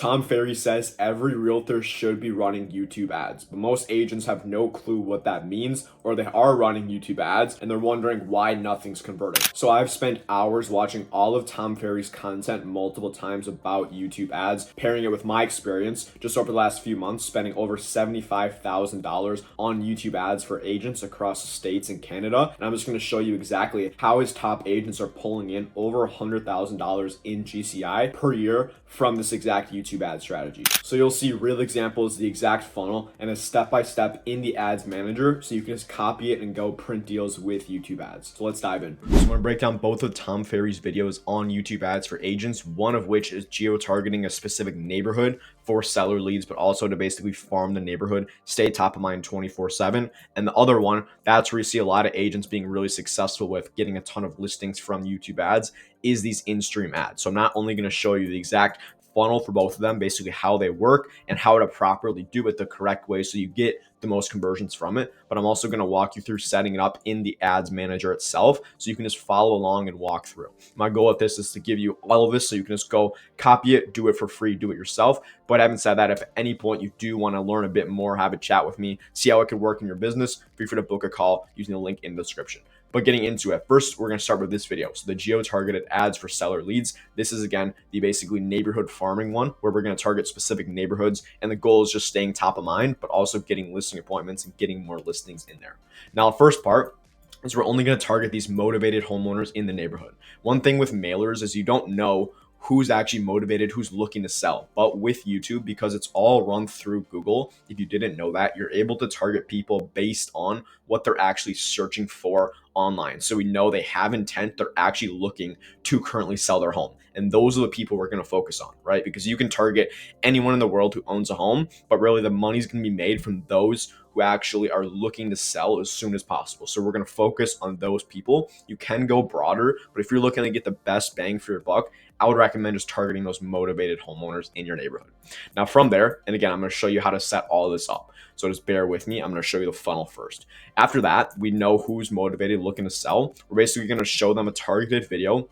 Tom Ferry says every realtor should be running YouTube ads, but most agents have no clue what that means, or they are running YouTube ads and they're wondering why nothing's converting. So I've spent hours watching all of Tom Ferry's content multiple times about YouTube ads, pairing it with my experience just over the last few months, spending over $75,000 on YouTube ads for agents across the states and Canada. And I'm just going to show you exactly how his top agents are pulling in over $100,000 in GCI per year from this exact YouTube ad strategy. So you'll see real examples, the exact funnel, and a step-by-step in the ads manager, so you can just copy it and go print deals with YouTube ads. So let's dive in. So I'm going to break down both of Tom Ferry's videos on YouTube ads for agents, one of which is geo-targeting a specific neighborhood for seller leads, but also to basically farm the neighborhood, stay top of mind 24/7. And the other one, that's where you see a lot of agents being really successful with getting a ton of listings from YouTube ads, is these in-stream ads. So I'm not only going to show you the exact funnel for both of them, basically how they work and how to properly do it the correct way so you get the most conversions from it, but I'm also going to walk you through setting it up in the ads manager itself so you can just follow along and walk through. My goal with this is to give you all of this so you can just go copy it, do it for free, do it yourself. But having said that, if at any point you do want to learn a bit more, have a chat with me, see how it could work in your business, feel free to book a call using the link in the description. But getting into it, first, we're going to start with this video. So the geo-targeted ads for seller leads. This is, again, the basically neighborhood farming one where we're going to target specific neighborhoods. And the goal is just staying top of mind, but also getting listing appointments and getting more listings in there. Now, the first part is we're only going to target these motivated homeowners in the neighborhood. One thing with mailers is you don't know who's actually motivated, who's looking to sell. But with YouTube, because it's all run through Google, if you didn't know that, you're able to target people based on what they're actually searching for online. So we know they have intent, they're actually looking to currently sell their home. And those are the people we're going to focus on, right? Because you can target anyone in the world who owns a home, but really the money's going to be made from those who actually are looking to sell as soon as possible. So we're going to focus on those people. You can go broader, but if you're looking to get the best bang for your buck, I would recommend just targeting those motivated homeowners in your neighborhood. Now from there, and again, I'm going to show you how to set all of this up. So just bear with me. I'm going to show you the funnel first. After that, we know who's motivated, looking to sell. We're basically going to show them a targeted video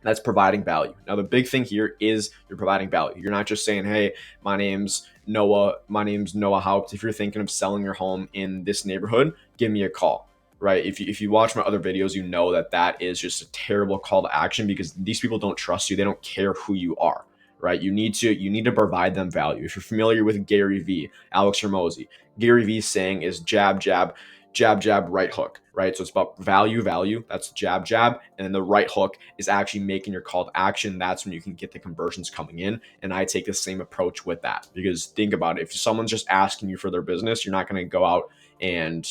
that's providing value. Now, the big thing here is you're providing value. You're not just saying, hey, my name's Noah Haupt. If you're thinking of selling your home in this neighborhood, give me a call, right? If you watch my other videos, you know that that is just a terrible call to action because these people don't trust you. They don't care who you are, right? You need to provide them value. If you're familiar with Gary V, Alex Hormozy, Gary V's saying is jab, jab, jab, jab, right hook, right? So it's about value, that's jab, jab. And then the right hook is actually making your call to action. That's when you can get the conversions coming in. And I take the same approach with that because think about it. If someone's just asking you for their business, you're not going to go out and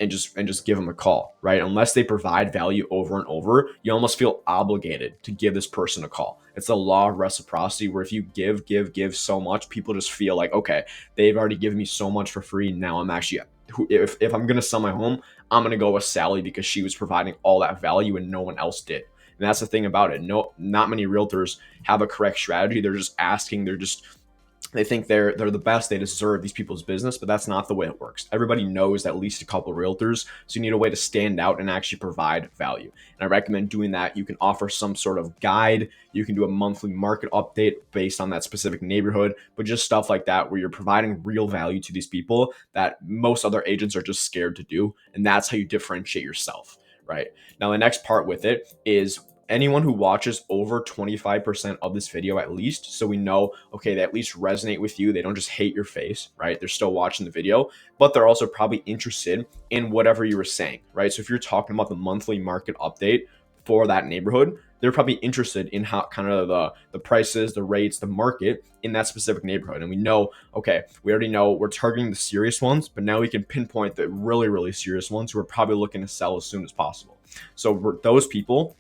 just give them a call, right? Unless they provide value over and over, you almost feel obligated to give this person a call. It's the law of reciprocity where if you give so much, people just feel like, okay, they've already given me so much for free. Now I'm actually, if I'm going to sell my home, I'm going to go with Sally because she was providing all that value and no one else did. And that's the thing about it. No, not many realtors have a correct strategy. They're just asking, they think they're the best, they deserve these people's business, but that's not the way it works. Everybody knows at least a couple of realtors, so you need a way to stand out and actually provide value. And I recommend doing that. You can offer some sort of guide, you can do a monthly market update based on that specific neighborhood, but just stuff like that where you're providing real value to these people that most other agents are just scared to do, and that's how you differentiate yourself, right? Now the next part with it is anyone who watches over 25% of this video at least, so we know, okay, they at least resonate with you. They don't just hate your face, right? They're still watching the video, but they're also probably interested in whatever you were saying, right? So if you're talking about the monthly market update for that neighborhood, they're probably interested in how kind of the prices, the rates, the market in that specific neighborhood. And we know, okay, we already know we're targeting the serious ones, but now we can pinpoint the really, really serious ones who are probably looking to sell as soon as possible. So for those people,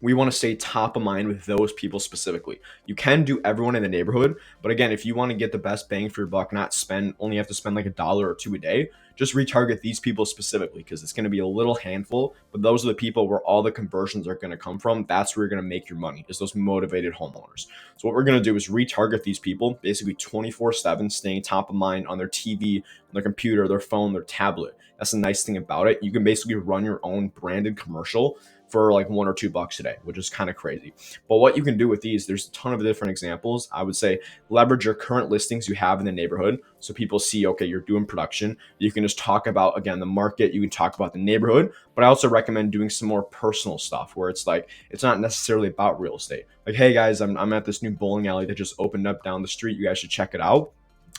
we want to stay top of mind with those people specifically. You can do everyone in the neighborhood, but again, if you want to get the best bang for your buck, not only have to spend like $1 or $2 a day, just retarget these people specifically because it's going to be a little handful, but those are the people where all the conversions are going to come from. That's where you're going to make your money, is those motivated homeowners. So what we're going to do is retarget these people basically 24/7, staying top of mind on their TV, on their computer, their phone, their tablet. That's the nice thing about it. You can basically run your own branded commercial for like $1 or $2 a day, which is kind of crazy. But what you can do with these, there's a ton of different examples. I would say leverage your current listings you have in the neighborhood. So people see, okay, you're doing production. You can just talk about, again, the market. You can talk about the neighborhood, but I also recommend doing some more personal stuff where it's like, it's not necessarily about real estate. Like, hey guys, I'm at this new bowling alley that just opened up down the street. You guys should check it out.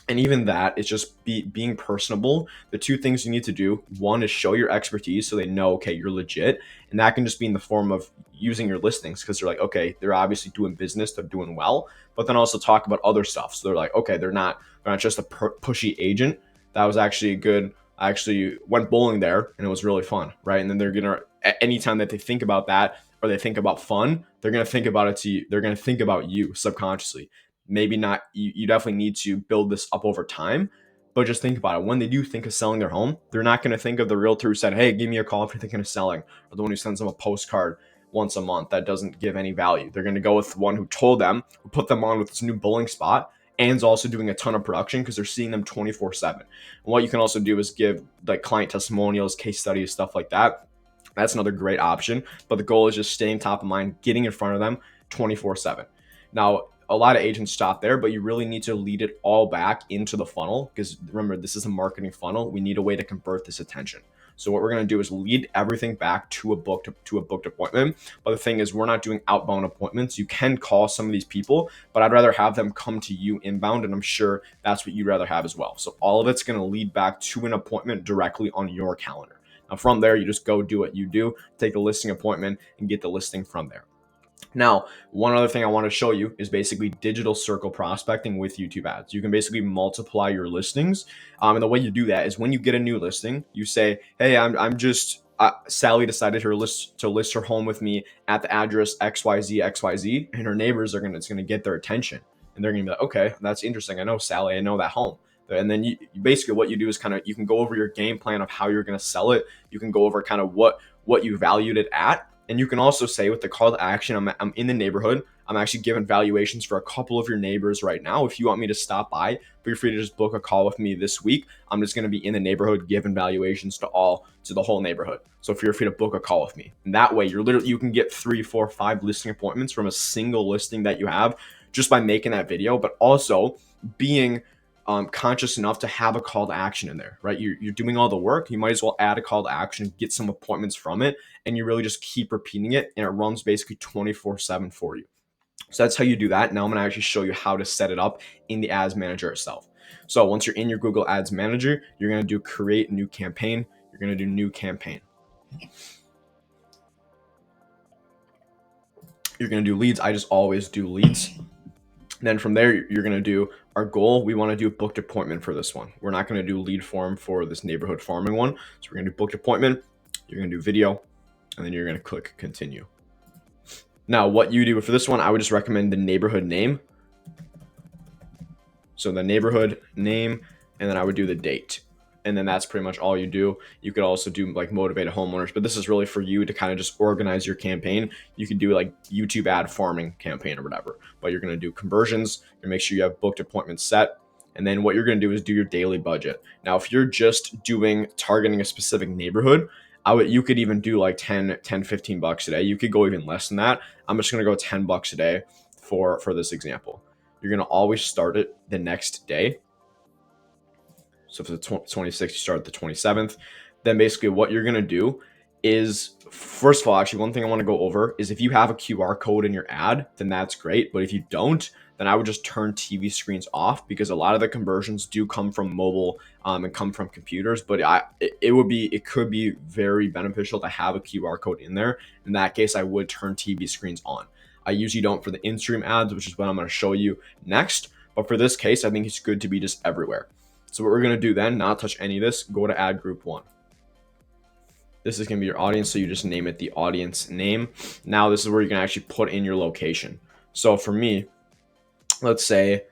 And even that is just being personable. The two things you need to do, one is show your expertise so they know, okay, you're legit. And that can just be in the form of using your listings because they're like, okay, they're obviously doing business, they're doing well, but then also talk about other stuff. So they're like, okay, they're not just a pushy agent. That was actually good. I actually went bowling there and it was really fun, right? And then they're gonna, anytime that they think about that or they think about fun, they're gonna think about it to you. They're gonna think about you subconsciously. Maybe not, you definitely need to build this up over time, but just think about it. When they do think of selling their home, they're not going to think of the realtor who said, hey, give me a call if you're thinking of selling, or the one who sends them a postcard once a month that doesn't give any value. They're going to go with the one who told them, who put them on with this new bowling spot and is also doing a ton of production because they're seeing them 24/7. And what you can also do is give like client testimonials, case studies, stuff like that. That's another great option, but the goal is just staying top of mind, getting in front of them 24/7. Now, a lot of agents stop there, but you really need to lead it all back into the funnel because remember, this is a marketing funnel. We need a way to convert this attention. So what we're going to do is lead everything back to a booked appointment. But the thing is, we're not doing outbound appointments. You can call some of these people, but I'd rather have them come to you inbound, and I'm sure that's what you'd rather have as well. So all of it's going to lead back to an appointment directly on your calendar. Now from there, you just go do what you do, take the listing appointment, and get the listing from there. Now, one other thing I want to show you is basically digital circle prospecting with YouTube ads. You can basically multiply your listings. And the way you do that is when you get a new listing, you say, hey, I'm just, Sally decided to list her home with me at the address XYZ, and her neighbors it's going to get their attention. And they're going to be like, okay, that's interesting. I know Sally, I know that home. And then you basically what you do is you can go over your game plan of how you're going to sell it. You can go over kind of what you valued it at. And you can also say with the call to action, I'm in the neighborhood. I'm actually giving valuations for a couple of your neighbors right now. If you want me to stop by, feel free to just book a call with me this week. I'm just going to be in the neighborhood giving valuations to the whole neighborhood. So feel free to book a call with me. And that way you can get 3, 4, 5 listing appointments from a single listing that you have just by making that video, but also being conscious enough to have a call to action in there, right? You're doing all the work. You might as well add a call to action, get some appointments from it, and you really just keep repeating it, and it runs basically 24/7 for you. So that's how you do that. Now I'm going to actually show you how to set it up in the ads manager itself. So once you're in your Google Ads Manager, you're going to do create new campaign. You're going to do new campaign. You're going to do leads. I just always do leads. Then from there, you're going to do our goal. We want to do a booked appointment for this one. We're not going to do lead form for this neighborhood farming one. So we're going to do booked appointment. You're going to do video, and then you're going to click continue. Now, what you do for this one, I would just recommend the neighborhood name. So the neighborhood name, and then I would do the date. And then that's pretty much all you do. You could also do like motivated homeowners, but this is really for you to kind of just organize your campaign. You could do like YouTube ad farming campaign or whatever, but you're going to do conversions. You're going to make sure you have booked appointments set. And then what you're going to do is do your daily budget. Now, if you're just targeting a specific neighborhood, you could even do like 10, $15 a day. You could go even less than that. I'm just going to go $10 a day for this example. You're going to always start it the next day. So for the 26th, you start the 27th. Then basically what you're going to do is, first of all, actually one thing I want to go over is if you have a QR code in your ad, then that's great. But if you don't, then I would just turn TV screens off because a lot of the conversions do come from mobile and come from computers. But it could be very beneficial to have a QR code in there. In that case, I would turn TV screens on. I usually don't for the in-stream ads, which is what I'm going to show you next. But for this case, I think it's good to be just everywhere. So what we're going to do then, not touch any of this, go to ad group 1. This is going to be your audience. So you just name it the audience name. Now this is where you can actually put in your location. So for me, let's say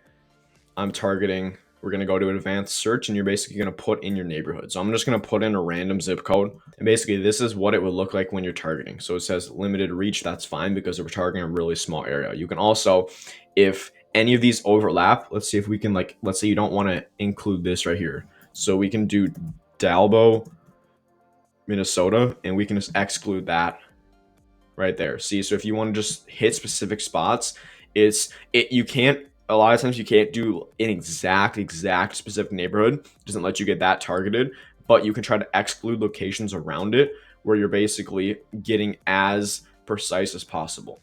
I'm targeting, we're going to go to advanced search and you're basically going to put in your neighborhood. So I'm just going to put in a random zip code. And basically this is what it would look like when you're targeting. So it says limited reach. That's fine because we're targeting a really small area. You can also, if any of these overlap, let's see if we can let's say you don't want to include this right here. So we can do Dalbo, Minnesota, and we can just exclude that. right there. See, so if you want to just hit specific spots, you can't, a lot of times you can't do an exact specific neighborhood. It doesn't let you get that targeted, but you can try to exclude locations around it where you're basically getting as precise as possible.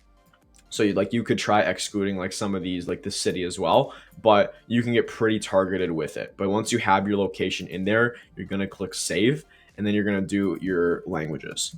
So you could try excluding like some of these, like the city as well, but you can get pretty targeted with it. But once you have your location in there, you're going to click save, and then you're going to do your languages.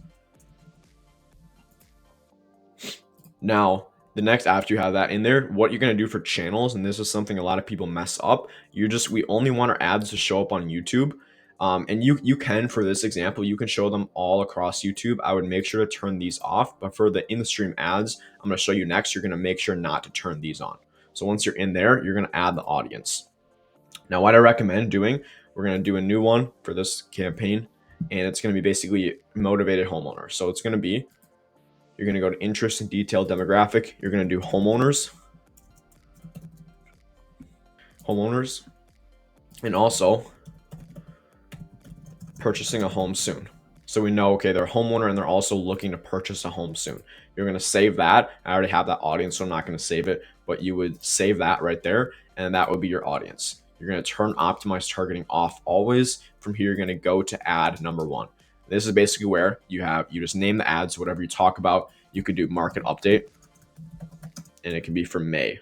Now, the next, after you have that in there, what you're going to do for channels, and this is something a lot of people mess up, we only want our ads to show up on YouTube. And you can, for this example, you can show them all across YouTube. I would make sure to turn these off, but for the in-stream ads, I'm going to show you next, you're going to make sure not to turn these on. So once you're in there, you're going to add the audience. Now, what I recommend doing, we're going to do a new one for this campaign, and it's going to be basically motivated homeowners. So it's going to be, you're going to go to interest and detailed demographic. You're going to do homeowners, and also purchasing a home soon. So we know, okay, they're a homeowner and they're also looking to purchase a home soon. You're going to save that. I already have that audience, so I'm not going to save it, but you would save that right there, and that would be your audience. You're going to turn optimized targeting off always. From here, you're going to go to ad number 1. This is basically where you just name the ads, whatever you talk about. You could do market update, and it can be for May.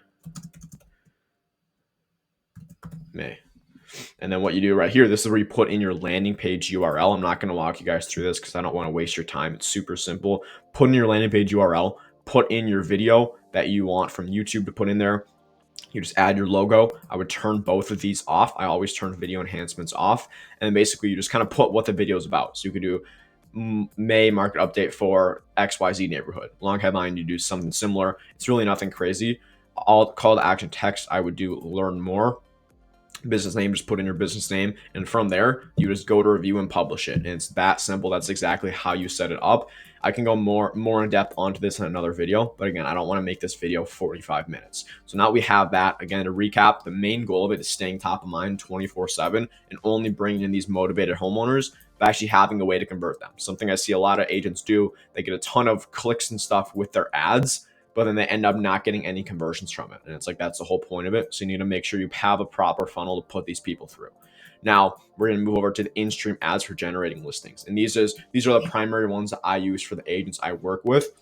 And then what you do right here, this is where you put in your landing page URL. I'm not going to walk you guys through this because I don't want to waste your time. It's super simple. Put in your landing page URL, put in your video that you want from YouTube to put in there. You just add your logo. I would turn both of these off. I always turn video enhancements off. And then basically you just kind of put what the video is about. So you could do May market update for XYZ neighborhood. Long headline, you do something similar. It's really nothing crazy. All call to action text, I would do learn more. Business name, just put in your business name, and from there you just go to review and publish it. And it's that simple. That's exactly how you set it up. I can go more in depth onto this in another video, but again, I don't want to make this video 45 minutes. So now we have that. Again, to recap, the main goal of it is staying top of mind 24/7 and only bringing in these motivated homeowners, but actually having a way to convert them. Something I see a lot of agents do, they get a ton of clicks and stuff with their ads, but then they end up not getting any conversions from it. And it's like, that's the whole point of it. So you need to make sure you have a proper funnel to put these people through. Now we're going to move over to the in-stream ads for generating listings. And these are the primary ones that I use for the agents I work with.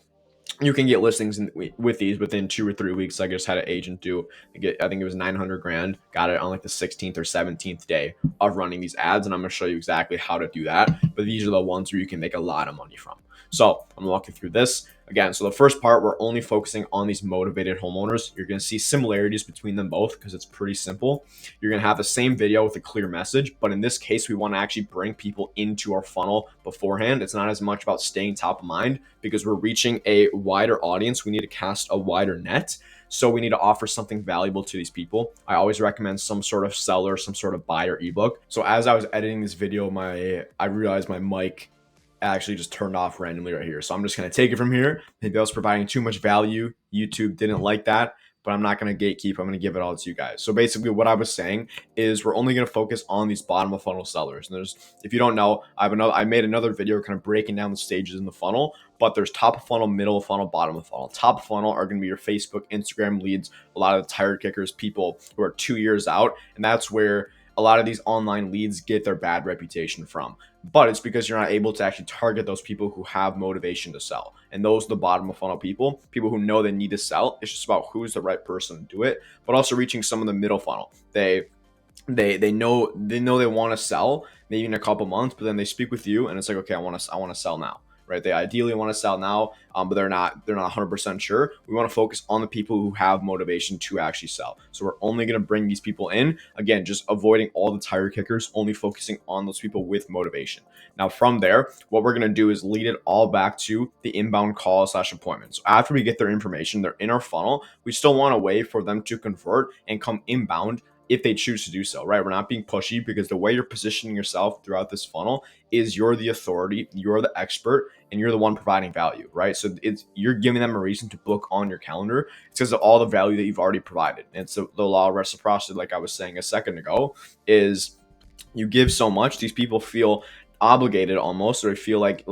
You can get listings with these within 2 or 3 weeks. I just had an agent I think it was 900 grand, got it on like the 16th or 17th day of running these ads. And I'm going to show you exactly how to do that. But these are the ones where you can make a lot of money from. So I'm gonna walk you through this again. So the first part, we're only focusing on these motivated homeowners. You're going to see similarities between them both because it's pretty simple. You're going to have the same video with a clear message, but in this case, we want to actually bring people into our funnel beforehand. It's not as much about staying top of mind because we're reaching a wider audience. We need to cast a wider net. So we need to offer something valuable to these people. I always recommend some sort of seller, some sort of buyer ebook. So as I was editing this video, I realized my mic actually just turned off randomly right here. So I'm just going to take it from here. Maybe I was providing too much value. YouTube didn't like that, but I'm not going to gatekeep. I'm going to give it all to you guys. So basically what I was saying is we're only going to focus on these bottom of funnel sellers. And if you don't know, I made another video kind of breaking down the stages in the funnel, but there's top of funnel, middle of funnel, bottom of funnel. Top of funnel are going to be your Facebook, Instagram leads, a lot of the tire kickers, people who are 2 years out. And that's where a lot of these online leads get their bad reputation from. But it's because you're not able to actually target those people who have motivation to sell. And those are the bottom of funnel people who know they need to sell. It's just about who's the right person to do it, but also reaching some of the middle funnel. They know they want to sell maybe in a couple months, but then they speak with you and it's like, okay, I want to sell now. Right? They ideally want to sell now, but they're not 100% sure. We want to focus on the people who have motivation to actually sell. So we're only going to bring these people in. Again, just avoiding all the tire kickers, only focusing on those people with motivation. Now from there, what we're going to do is lead it all back to the inbound call/appointment. So after we get their information, they're in our funnel. We still want a way for them to convert and come inbound if they choose to do so, right? We're not being pushy because the way you're positioning yourself throughout this funnel is you're the authority, you're the expert, and you're the one providing value, right? So you're giving them a reason to book on your calendar. It's because of all the value that you've already provided. And so the law of reciprocity, like I was saying a second ago, is you give so much, these people feel obligated almost, or I feel like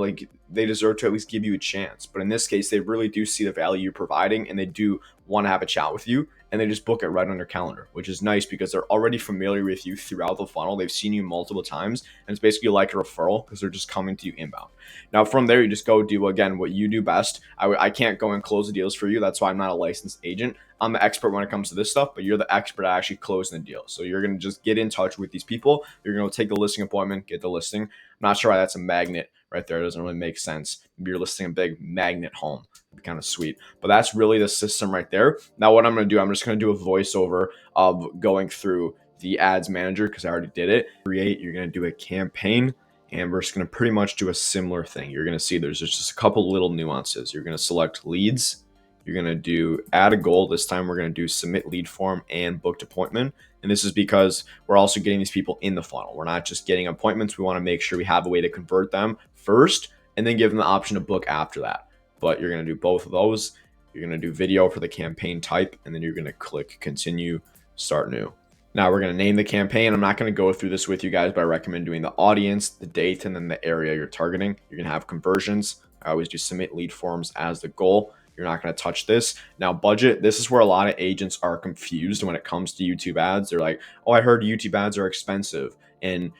they deserve to at least give you a chance. But in this case, they really do see the value you're providing, and they do want to have a chat with you, and they just book it right on their calendar, which is nice because they're already familiar with you throughout the funnel. They've seen you multiple times, and it's basically like a referral because they're just coming to you inbound. Now from there, you just go do again what you do best. I can't go and close the deals for you. That's why I'm not a licensed agent. I'm the expert when it comes to this stuff, but you're the expert at actually closing the deal. So you're going to just get in touch with these people. You're going to take the listing appointment, get the listing. I'm not sure why that's a magnet right there. It doesn't really make sense. Maybe you're listing a big magnet home. It'd be kind of sweet. But that's really the system right there. Now what I'm going to do, I'm just going to do a voiceover of going through the ads manager because I already did it. Create, you're going to do a campaign. And we're just going to pretty much do a similar thing. You're going to see there's just a couple little nuances. You're going to select leads. You're going to do add a goal. This time we're going to do submit lead form and booked appointment. And this is because we're also getting these people in the funnel. We're not just getting appointments. We want to make sure we have a way to convert them first and then give them the option to book after that. But you're going to do both of those. You're going to do video for the campaign type, and then you're going to click continue, start new. Now we're going to name the campaign. I'm not going to go through this with you guys, but I recommend doing the audience, the date, and then the area you're targeting. You're going to have conversions. I always do submit lead forms as the goal. You're not going to touch this. Now budget, this is where a lot of agents are confused when it comes to YouTube ads. They're like, oh, I heard YouTube ads are expensive. And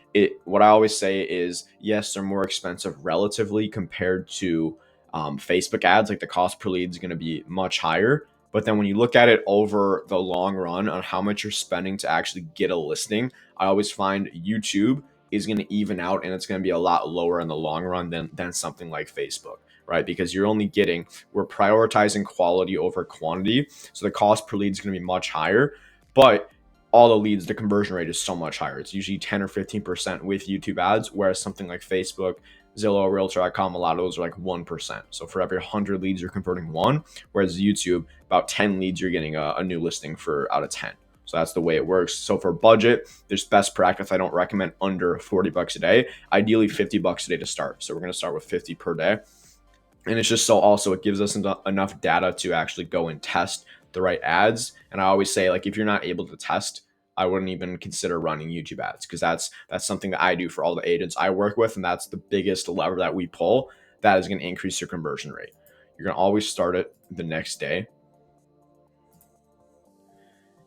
what I always say is, yes, they're more expensive relatively compared to Facebook ads. Like the cost per lead is going to be much higher. But then when you look at it over the long run on how much you're spending to actually get a listing, I always find YouTube is going to even out, and it's going to be a lot lower in the long run than something like Facebook, right? Because we're prioritizing quality over quantity. So the cost per lead is going to be much higher, but all the leads, the conversion rate is so much higher. It's usually 10 or 15% with YouTube ads, whereas something like Facebook, Zillow, Realtor.com, a lot of those are like 1%. So for every 100 leads, you're converting one, whereas YouTube, about 10 leads, you're getting a new listing for out of 10. So that's the way it works. So for budget, there's best practice. I don't recommend under 40 bucks a day, ideally 50 bucks a day to start. So we're going to start with 50 per day. And it's just so also it gives us enough data to actually go and test the right ads. And I always say, like, if you're not able to test, I wouldn't even consider running YouTube ads, because that's something that I do for all the agents I work with. And that's the biggest lever that we pull that is going to increase your conversion rate. You're going to always start it the next day.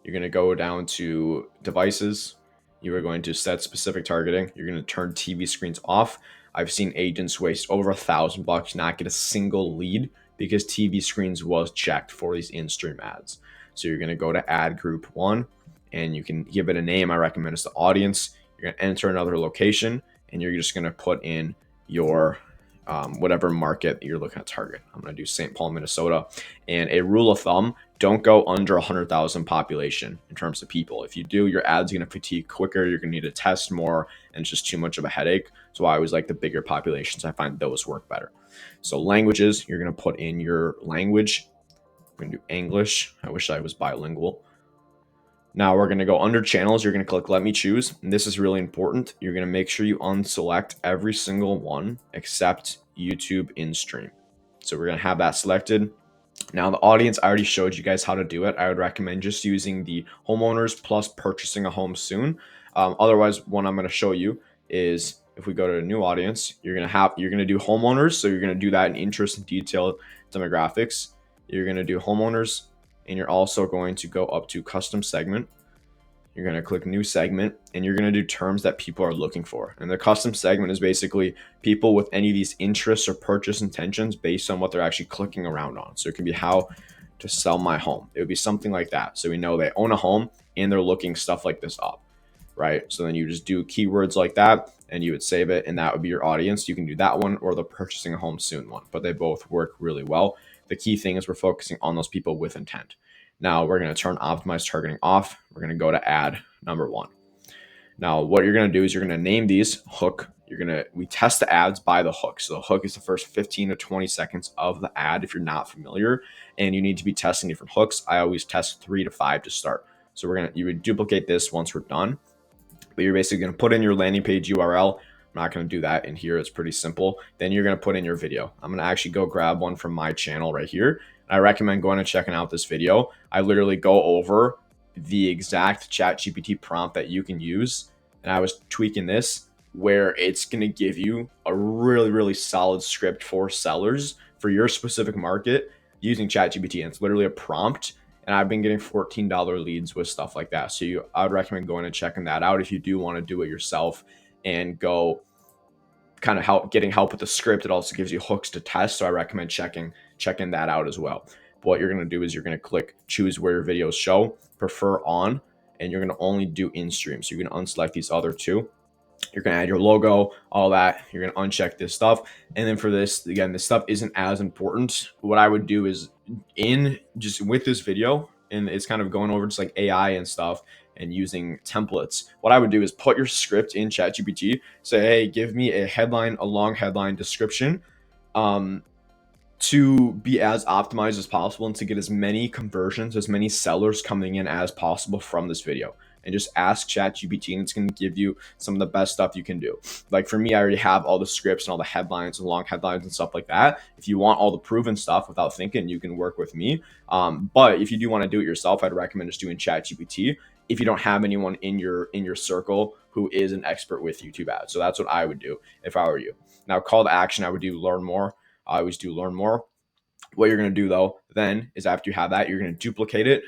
You're going to go down to devices. You are going to set specific targeting. You're going to turn TV screens off. I've seen agents waste over $1,000, not get a single lead because TV screens was checked for these in-stream ads. So you're going to go to ad group 1, and you can give it a name. I recommend it's the audience. You're going to enter another location, and you're just going to put in your whatever market you're looking at target. I'm going to do St. Paul, Minnesota. And a rule of thumb, don't go under 100,000 population in terms of people. If you do, your ad's going to fatigue quicker. You're going to need to test more, and it's just too much of a headache. So I always like the bigger populations. I find those work better. So languages, you're going to put in your language. We're going to do English. I wish I was bilingual. Now we're going to go under channels. You're going to click let me choose. And this is really important. You're going to make sure you unselect every single one except YouTube in stream. So we're going to have that selected. Now the audience, I already showed you guys how to do it. I would recommend just using the homeowners plus purchasing a home soon. Otherwise, what I'm going to show you is if we go to a new audience, you're going to do homeowners. So you're going to do that in interest and detailed demographics. You're going to do homeowners. And you're also going to go up to custom segment. You're going to click new segment, and you're going to do terms that people are looking for. And the custom segment is basically people with any of these interests or purchase intentions based on what they're actually clicking around on. So it could be how to sell my home. It would be something like that. So we know they own a home and they're looking stuff like this up, right? So then you just do keywords like that, and you would save it, and that would be your audience. You can do that one or the purchasing a home soon one, but they both work really well. The key thing is we're focusing on those people with intent. Now we're going to turn optimized targeting off. We're going to go to ad number 1. Now what you're going to do is you're going to name these hook. We test the ads by the hook. So the hook is the first 15 to 20 seconds of the ad if you're not familiar, and you need to be testing different hooks. I always test 3 to 5 to start. So you would duplicate this once we're done, but you're basically going to put in your landing page URL. I'm not going to do that in here. It's pretty simple. Then you're going to put in your video. I'm going to actually go grab one from my channel right here. I recommend going and checking out this video. I literally go over the exact ChatGPT prompt that you can use. And I was tweaking this where it's going to give you a really, really solid script for sellers for your specific market using ChatGPT. And it's literally a prompt. And I've been getting $14 leads with stuff like that. So I would recommend going and checking that out if you do want to do it yourself and go kind of getting help with the script. It also gives you hooks to test. So I recommend checking that out as well. But what you're going to do is you're going to click choose where your videos show, prefer on, and you're going to only do in stream. So you're going to unselect these other two. You're going to add your logo, all that. You're going to uncheck this stuff. And then for this, again, this stuff isn't as important. What I would do is just with this video, and it's kind of going over just like AI and stuff and using templates. What I would do is put your script in ChatGPT, say, hey, give me a long headline description. To be as optimized as possible and to get as many conversions, as many sellers coming in as possible from this video. And just ask ChatGPT and it's going to give you some of the best stuff you can do. Like for me, I already have all the scripts and all the headlines and long headlines and stuff like that. If you want all the proven stuff without thinking, you can work with me. But if you do want to do it yourself, I'd recommend just doing ChatGPT if you don't have anyone in your circle who is an expert with YouTube ads. So that's what I would do if I were you. Now, call to action, I would do learn more. I always do learn more. What you're going to do though, then is after you have that, you're going to duplicate it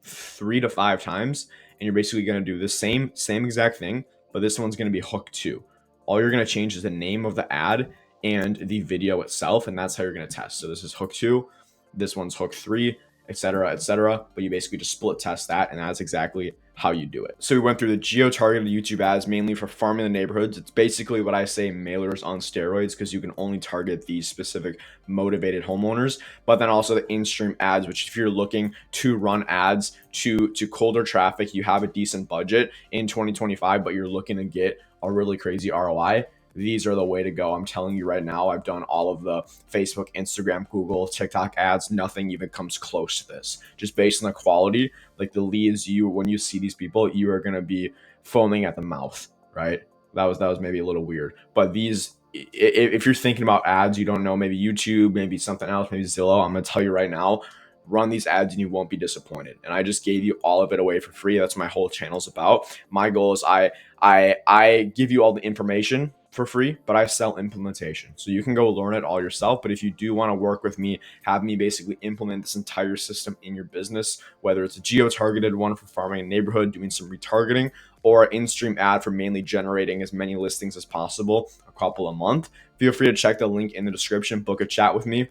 3 to 5 times. And you're basically going to do the same exact thing, but this one's going to be hook 2. All you're going to change is the name of the ad and the video itself. And that's how you're going to test. So this is hook 2. This one's hook 3, etc., etc. But you basically just split test that. And that's exactly how you do it. So we went through the geo-targeted YouTube ads mainly for farming the neighborhoods. It's basically what I say mailers on steroids because you can only target these specific motivated homeowners. But then also the in-stream ads, which if you're looking to run ads to colder traffic, you have a decent budget in 2025, but you're looking to get a really crazy ROI. These are the way to go. I'm telling you right now, I've done all of the Facebook, Instagram, Google, TikTok ads. Nothing even comes close to this. Just based on the quality, like the leads, when you see these people, you are going to be foaming at the mouth, right? That was maybe a little weird. But these, if you're thinking about ads, you don't know, maybe YouTube, maybe something else, maybe Zillow, I'm going to tell you right now, run these ads and you won't be disappointed. And I just gave you all of it away for free. That's what my whole channel's about. My goal is I give you all the information for free, but I sell implementation. So you can go learn it all yourself. But if you do want to work with me, have me basically implement this entire system in your business, whether it's a geo-targeted one for farming a neighborhood, doing some retargeting, or an in-stream ad for mainly generating as many listings as possible, a couple a month, feel free to check the link in the description, book a chat with me.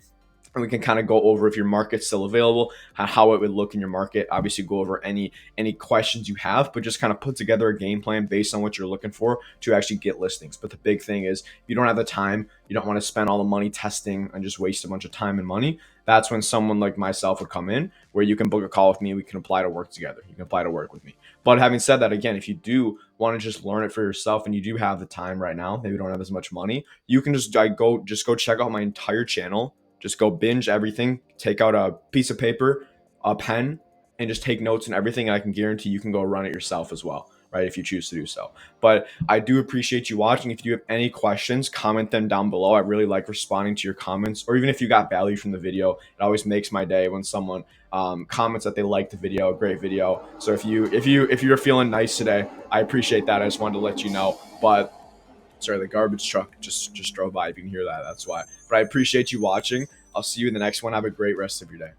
And we can kind of go over if your market's still available, how it would look in your market. Obviously, go over any questions you have, but just kind of put together a game plan based on what you're looking for to actually get listings. But the big thing is, if you don't have the time, you don't want to spend all the money testing and just waste a bunch of time and money. That's when someone like myself would come in, where you can book a call with me. We can apply to work together. You can apply to work with me. But having said that, again, if you do want to just learn it for yourself and you do have the time right now, maybe you don't have as much money, you can just go check out my entire channel. Just go binge everything, take out a piece of paper, a pen, and just take notes and everything. And I can guarantee you can go run it yourself as well, right? If you choose to do so. But I do appreciate you watching. If you have any questions, comment them down below. I really like responding to your comments, or even if you got value from the video, it always makes my day when someone comments that they liked the video, great video. So if you're feeling nice today, I appreciate that. I just wanted to let you know. But sorry, the garbage truck just drove by. If you can hear that, that's why. But I appreciate you watching. I'll see you in the next one. Have a great rest of your day.